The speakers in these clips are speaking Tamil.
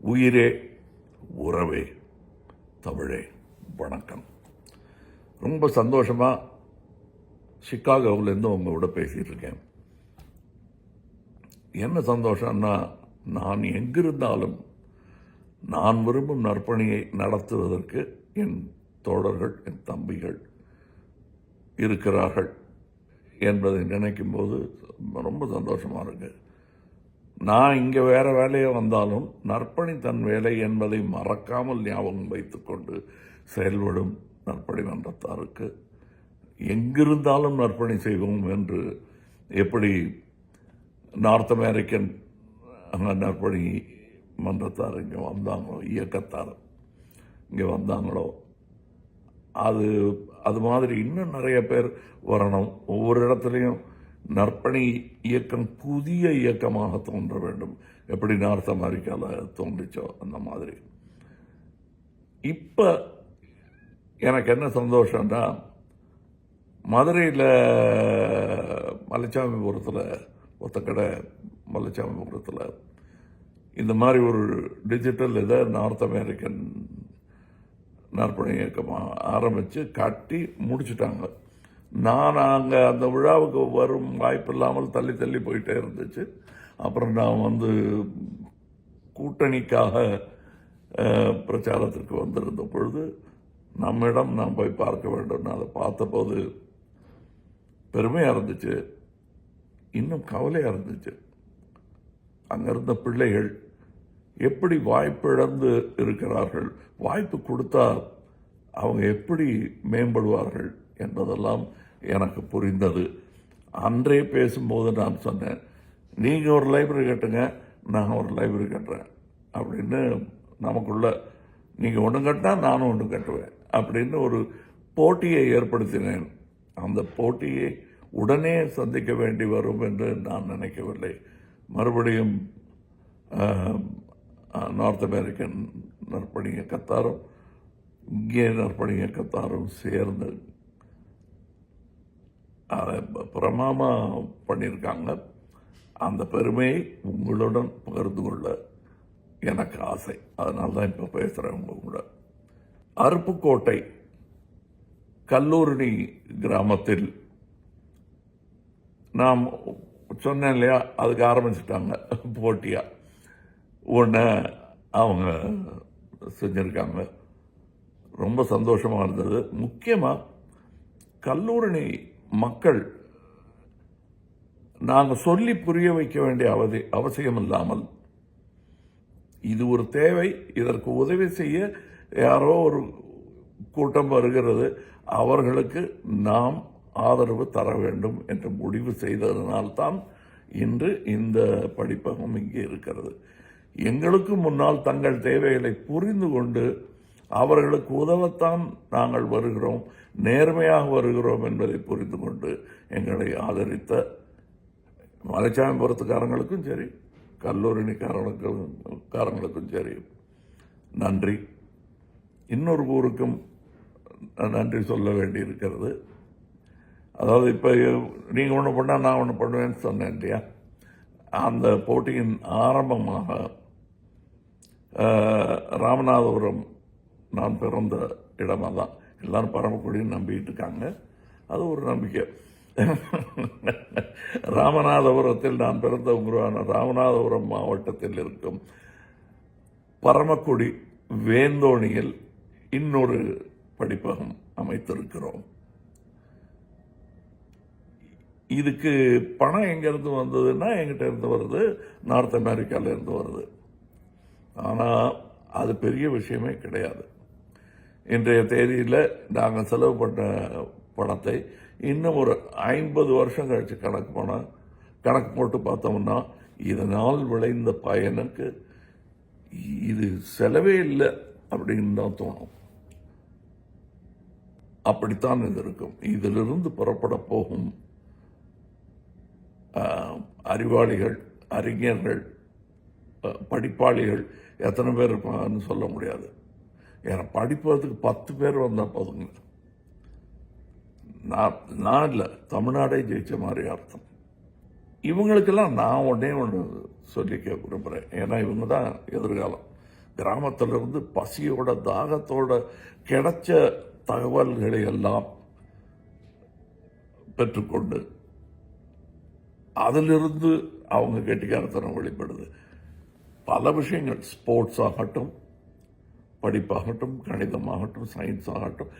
உயிரே உறவே தமிழே வணக்கம். ரொம்ப சந்தோஷமாக சிக்காகோவிலேருந்து உங்களோட பேசிகிட்டு இருக்கேன். என்ன சந்தோஷம்னா, நான் எங்கிருந்தாலும் நான் விரும்பும் நற்பணியை நடத்துவதற்கு என் தோழர்கள், என் தம்பிகள் இருக்கிறார்கள் என்பதை நினைக்கும் போது ரொம்ப சந்தோஷமாக இருக்கு. நான் இங்கே வேறு வேலையை வந்தாலும் நற்பணி தன் வேலை என்பதை மறக்காமல் ஞாபகம் வைத்துக்கொண்டு செயல்படும் நற்பணி மன்றத்தாருக்கு எங்கிருந்தாலும் நற்பணி செய்வோம் என்று எப்படி நார்த் அமெரிக்கன் நற்பணி மன்றத்தார் இங்கே வந்தாங்களோ, இயக்கத்தார் இங்கே வந்தாங்களோ, அது மாதிரி இன்னும் நிறைய பேர் வரணும். ஒவ்வொரு இடத்துலையும் நற்பணி இயக்கம் புதிய இயக்கமாக தோன்ற வேண்டும். எப்படி நார்த் அமெரிக்காவில் தோன்றிச்சோ அந்த மாதிரி. இப்போ எனக்கு என்ன சந்தோஷம்னா, மதுரையில் மலைச்சாமிபுரத்தில் ஒத்தக்கடை மலைச்சாமிபுரத்தில் இந்த மாதிரி ஒரு டிஜிட்டல் இதை நார்த் அமெரிக்கன் நற்பணி இயக்கமாக ஆரம்பித்து காட்டி முடிச்சுட்டாங்க. நான் அங்கே அந்த விழாவுக்கு வரும் வாய்ப்பு இல்லாமல் தள்ளி தள்ளி போயிட்டே இருந்துச்சு. அப்புறம் நான் கூட்டணிக்காக பிரச்சாரத்திற்கு வந்திருந்த பொழுது நம்மிடம் நான் போய் பார்க்க வேண்டும். அதை பார்த்தபோது பெருமையாக இருந்துச்சு, இன்னும் கவலையாக இருந்துச்சு. அங்கே இருந்த பிள்ளைகள் எப்படி வாய்ப்பு இழந்து இருக்கிறார்கள், வாய்ப்பு கொடுத்தா அவங்க எப்படி மேம்படுவார்கள் என்பதெல்லாம் எனக்கு புரிந்தது. அன்றே பேசும்போது நான் சொன்னேன், நீங்கள் ஒரு லைப்ரரி கட்டுங்க, நான் ஒரு லைப்ரரி கட்டுறேன் அப்படின்னு. நமக்குள்ள நீங்கள் ஒன்று கட்டினா நானும் ஒன்று கட்டுவேன் அப்படின்னு ஒரு போட்டியை ஏற்படுத்தினேன். அந்த போட்டியை உடனே சந்திக்க வேண்டி வரும் என்று நான் நினைக்கவில்லை. மறுபடியும் நார்த் அமெரிக்கன் நற்பணி இயக்கத்தாரும் இங்கே நற்பணி இயக்கத்தாரும் சேர்ந்து அதை பிரமாமாக பண்ணியிருக்காங்க. அந்த பெருமையை உங்களுடன் பகிர்ந்து கொள்ள எனக்கு ஆசை. அதனால தான் இப்போ பேசுகிறேன் உங்க கூட. அருப்புக்கோட்டை கல்லூரணி கிராமத்தில் நாம் சொன்னேன் இல்லையா, அதுக்கு ஆரம்பிச்சிட்டாங்க போட்டியாக. ஒன்று அவங்க செஞ்சுருக்காங்க. ரொம்ப சந்தோஷமாக இருந்தது. முக்கியமாக கல்லூரணி மக்கள் நாங்கள் சொல்லி புரிய வைக்க வேண்டிய அவசியம் இல்லாமல், இது ஒரு தேவை, இதற்கு உதவி செய்ய யாரோ ஒரு கூட்டம் வருகிறது, அவர்களுக்கு நாம் ஆதரவு தர வேண்டும் என்று முடிவு செய்ததனால்தான் இன்று இந்த படிப்பகம் இங்கே இருக்கிறது. எங்களுக்கு முன்னால் தங்கள் தேவைகளை புரிந்து கொண்டு அவர்களுக்கு உதவத்தான் நாங்கள் வருகிறோம், நேர்மையாக வருகிறோம் என்பதை புரிந்து கொண்டு எங்களை ஆதரித்த மலைச்சாமிபுரத்துக்காரங்களுக்கும் சரி, கல்லூரிக்காரங்களுக்கும் சரி நன்றி. இன்னொரு ஊருக்கும் நன்றி சொல்ல வேண்டி இருக்கிறது. அதாவது இப்போ நீங்கள் ஒன்று பண்ணால் நான் ஒன்று பண்ணுவேன்னு சொன்னேன் இல்லையா, அந்த போட்டியின் ஆரம்பமாக ராமநாதபுரம் நான் பிறந்த இடமாக தான் எல்லாரும் பரமக்குடின்னு நம்பிக்கிட்டு இருக்காங்க. அது ஒரு நம்பிக்கை. ராமநாதபுரத்தில் நான் பிறந்த உருவான ராமநாதபுரம் மாவட்டத்தில் இருக்கும் பரமக்குடி வேந்தோணியில் இன்னொரு படிப்பகம் அமைத்திருக்கிறோம். இதுக்கு பணம் எங்கேருந்து வந்ததுன்னா, எங்கிட்ட இருந்து வருது, நார்த் அமெரிக்காவிலேருந்து வருது. ஆனால் அது பெரிய விஷயமே கிடையாது. இன்றைய தேதியில் நாங்கள் செலவு பண்ண பணத்தை இன்னும் ஒரு 50 வருஷம் கழித்து கணக்கு போட்டு பார்த்தோம்னா, இதனால் விளைந்த பயனுக்கு இது செலவே இல்லை அப்படின்னு தான் தோணும். அப்படித்தான் இது இருக்கும். இதிலிருந்து புறப்பட போகும் அறிவாளிகள், அறிஞர்கள், படிப்பாளிகள் எத்தனை பேர் இருப்பாங்கன்னு சொல்ல முடியாது. ஏன்னா படிப்பதுக்கு 10 பேர் வந்தால் போதுங்க. நான் இல்லை, தமிழ்நாடே ஜெயிச்ச மாதிரி அர்த்தம். இவங்களுக்கெல்லாம் நான் ஒன்றே ஒன்று சொல்லிக்க விரும்புகிறேன். ஏன்னா இவங்க தான் எதிர்காலம். கிராமத்திலிருந்து பசியோட தாகத்தோட கிடைச்ச தகவல்களை எல்லாம் பெற்றுக்கொண்டு அதிலிருந்து அவங்க கெட்டிக்காரத்தனம் வெளிப்படுது. பல விஷயங்கள், ஸ்போர்ட்ஸ் ஆகட்டும், படிப்பாகட்டும், கணிதமாகட்டும், சயின்ஸ் ஆகட்டும்,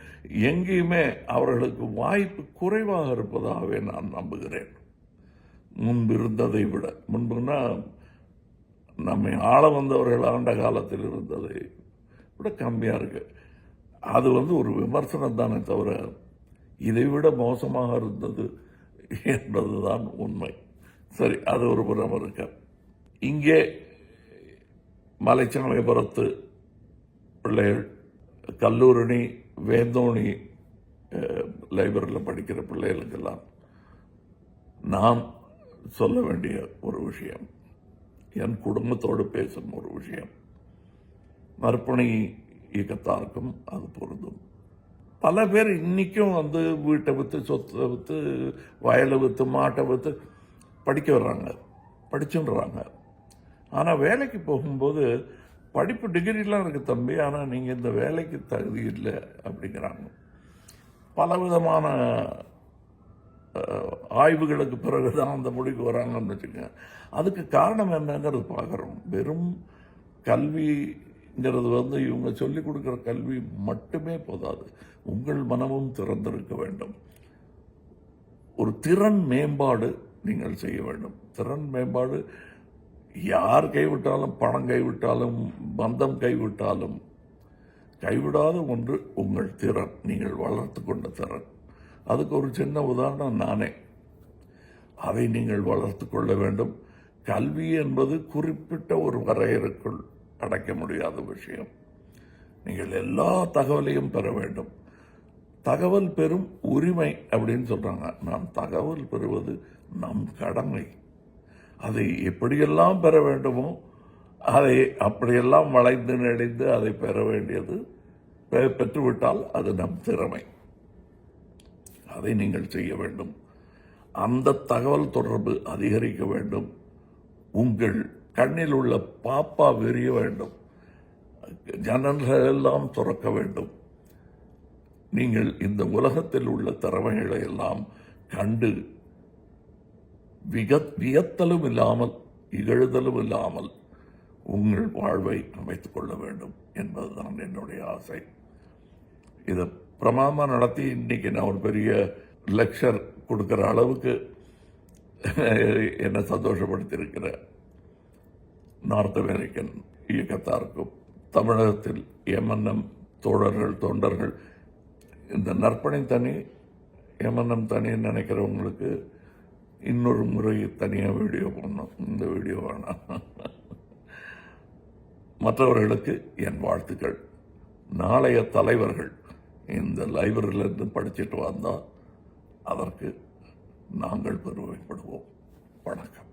எங்கேயுமே அவர்களுக்கு வாய்ப்பு குறைவாக இருப்பதாகவே நான் நம்புகிறேன். முன்பு இருந்ததை விட, முன்புனா நம்மை ஆள வந்தவர்கள் ஆண்ட காலத்தில் இருந்ததை விட கம்மியாக இருக்கு. அது ஒரு விமர்சனம் தானே தவிர இதை விட மோசமாக இருந்தது என்பதுதான் உண்மை. சரி, அது ஒரு புறம் இருக்க. இங்கே மலைச்சமயபுரத்து பிள்ளைகள், கல்லூரணி, வேந்தோணி லைப்ரரியில் படிக்கிற பிள்ளைகளுக்கெல்லாம் நாம் சொல்ல வேண்டிய ஒரு விஷயம், என் குடும்பத்தோடு பேசும் ஒரு விஷயம், நற்பணி இயக்கத்தாருக்கும் அது பொருந்தும். பல பேர் இன்னைக்கும் வீட்டை விற்று, சொத்தை விற்று, வயலை விற்று, மாட்டை விற்று படிக்க வர்றாங்க, படிச்சுன்றாங்க. ஆனால் வேலைக்கு போகும்போது படிப்பு டிகிரிலாம் இருக்குது தம்பி, ஆனால் நீங்கள் இந்த வேலைக்கு தகுதி இல்லை அப்படிங்கிறாங்க. பலவிதமான ஆய்வுகளுக்கு பிறகுதான் அந்த முடிவுக்கு வராங்கன்னு வச்சுக்கோங்க. அதுக்கு காரணம் என்னங்கிறது பார்க்குறோம். வெறும் கல்விங்கிறது இவங்க சொல்லிக் கொடுக்குற கல்வி மட்டுமே போதாது. உங்கள் மனமும் திறந்திருக்க வேண்டும். ஒரு திறன் மேம்பாடு நீங்கள் செய்ய வேண்டும். திறன் மேம்பாடு யார் கைவிட்டாலும், பணம் கைவிட்டாலும், பந்தம் கைவிட்டாலும் கைவிடாத ஒன்று உங்கள் திறன், நீங்கள் வளர்த்து கொண்ட திறன். அதுக்கு ஒரு சின்ன உதாரணம் நானே. அதை நீங்கள் வளர்த்து கொள்ள வேண்டும். கல்வி என்பது குறிப்பிட்ட ஒரு வரையறைக்குள் அடைக்க முடியாத விஷயம். நீங்கள் எல்லா தகவலையும் பெற வேண்டும். தகவல் பெறும் உரிமை அப்படின்னு சொல்றாங்க. நாம் தகவல் பெறுவது நம் கடமை. அதை எப்படியெல்லாம் பெற வேண்டுமோ அதை அப்படியெல்லாம் வளைந்து நெளிந்து அதை பெற வேண்டியது, பெற்றுவிட்டால் அது நம் திறமை. அதை நீங்கள் செய்ய வேண்டும். அந்த தகவல் தொடர்பு அதிகரிக்க வேண்டும். உங்கள் கண்ணில் உள்ள பாப்பா விரிய வேண்டும். ஜன்னல்கள் எல்லாம் துறக்க வேண்டும். நீங்கள் இந்த உலகத்தில் உள்ள திறமைகளை எல்லாம் கண்டு வியத்தலும் இல்லாமல், இகழுதலும் இல்லாமல் உங்கள் வாழ்வை அமைத்துக் கொள்ள வேண்டும் என்பதுதான் என்னுடைய ஆசை. இதை பிரமாதமாக நடத்தி இன்னைக்கு நான் ஒரு பெரிய லெக்சர் கொடுக்கிற அளவுக்கு என்னை சந்தோஷப்படுத்தியிருக்கிற நார்த் அமெரிக்கன் இயக்கத்தாருக்கும், தமிழகத்தில் எம்என்எம் தோழர்கள், தொண்டர்கள், இந்த நற்பணி தனி, எம்என்எம் தனின்னு நினைக்கிறவங்களுக்கு இன்னொரு முறை தனியாக வீடியோ பண்ணணும். இந்த வீடியோ வேணாம். மற்றவர்களுக்கு என் வாழ்த்துக்கள். நாளைய தலைவர்கள் இந்த லைப்ரரியிலிருந்து படிச்சுட்டு வந்தால் அதற்கு நாங்கள் பெருமைப்படுவோம். வணக்கம்.